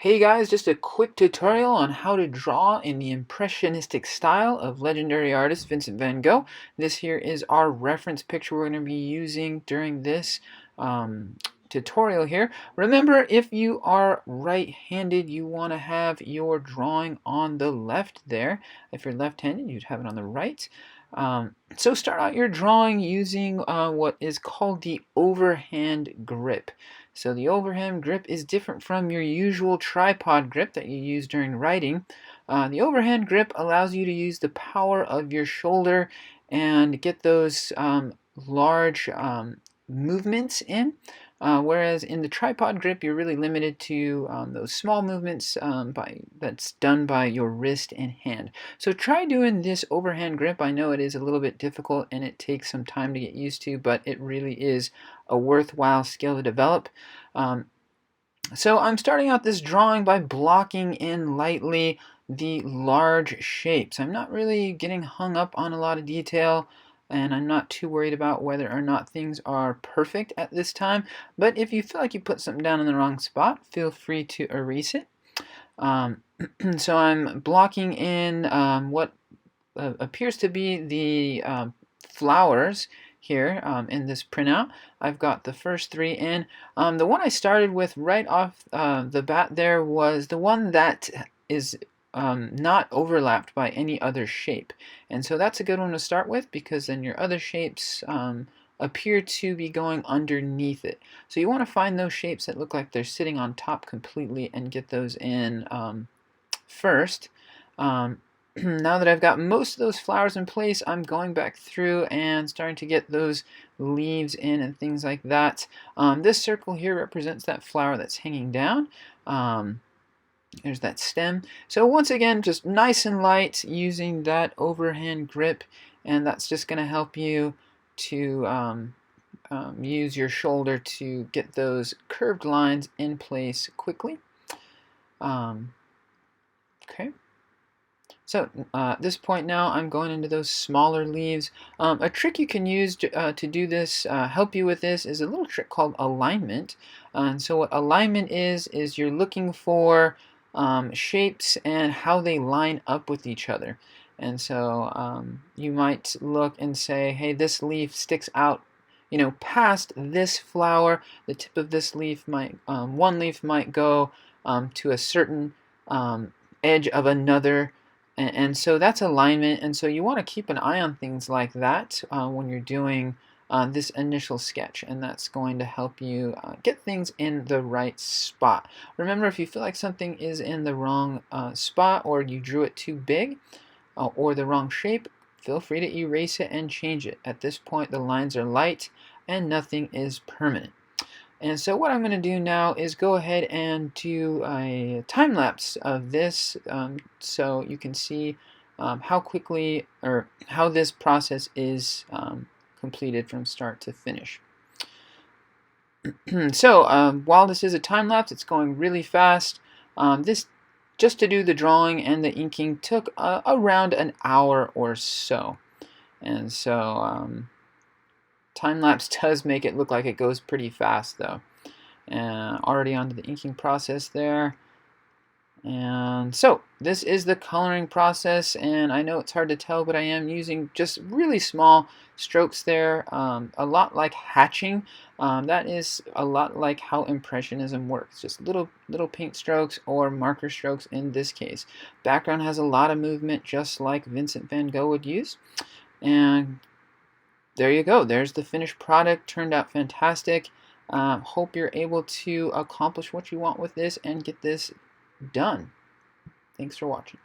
Hey guys, just a quick tutorial on how to draw in the impressionistic style of legendary artist Vincent Van Gogh. This here is our reference picture we're going to be using during this tutorial here. Remember, if you are right-handed, you want to have your drawing on the left there. If you're left-handed, you'd have it on the right. So start out your drawing using what is called the overhand grip. So the overhand grip is different from your usual tripod grip that you use during writing. The overhand grip allows you to use the power of your shoulder and get those large movements in. Whereas in the tripod grip, you're really limited to those small movements that's done by your wrist and hand. So try doing this overhand grip. I know it is a little bit difficult and it takes some time to get used to, but it really is a worthwhile skill to develop. So I'm starting out this drawing by blocking in lightly the large shapes. I'm not really getting hung up on a lot of detail, and I'm not too worried about whether or not things are perfect at this time. But if you feel like you put something down in the wrong spot, feel free to erase it. So I'm blocking in what appears to be the flowers here in this printout. I've got the first three in. The one I started with right off the bat there was the one that is not overlapped by any other shape. And so that's a good one to start with, because then your other shapes appear to be going underneath it. So you want to find those shapes that look like they're sitting on top completely and get those in first. Now that I've got most of those flowers in place, I'm going back through and starting to get those leaves in and things like that. This circle here represents that flower that's hanging down. There's that stem. So once again, just nice and light using that overhand grip, and that's just going to help you to use your shoulder to get those curved lines in place quickly. Okay. So at this point now, I'm going into those smaller leaves. A trick you can use to do this, help you with this, is a little trick called alignment. And so what alignment is you're looking for shapes and how they line up with each other. And so you might look and say, hey, this leaf sticks out, past this flower. The tip of this leaf might, one leaf might go to a certain edge of another. And so that's alignment, and so you want to keep an eye on things like that when you're doing this initial sketch, and that's going to help you get things in the right spot. Remember, if you feel like something is in the wrong spot, or you drew it too big, or the wrong shape, feel free to erase it and change it. At this point, the lines are light and nothing is permanent. And so what I'm going to do now is go ahead and do a time lapse of this so you can see how quickly, or how this process is completed from start to finish. So while this is a time lapse, it's going really fast. This, just to do the drawing and the inking, took around an hour or so. And so time-lapse does make it look like it goes pretty fast, though. Already onto the inking process there. And so this is the coloring process, and I know it's hard to tell, but I am using just really small strokes there, a lot like hatching. That is a lot like how Impressionism works, just little paint strokes or marker strokes in this case. Background has a lot of movement, just like Vincent Van Gogh would use. And there you go. There's the finished product. Turned out fantastic. Hope you're able to accomplish what you want with this and get this done. Thanks for watching.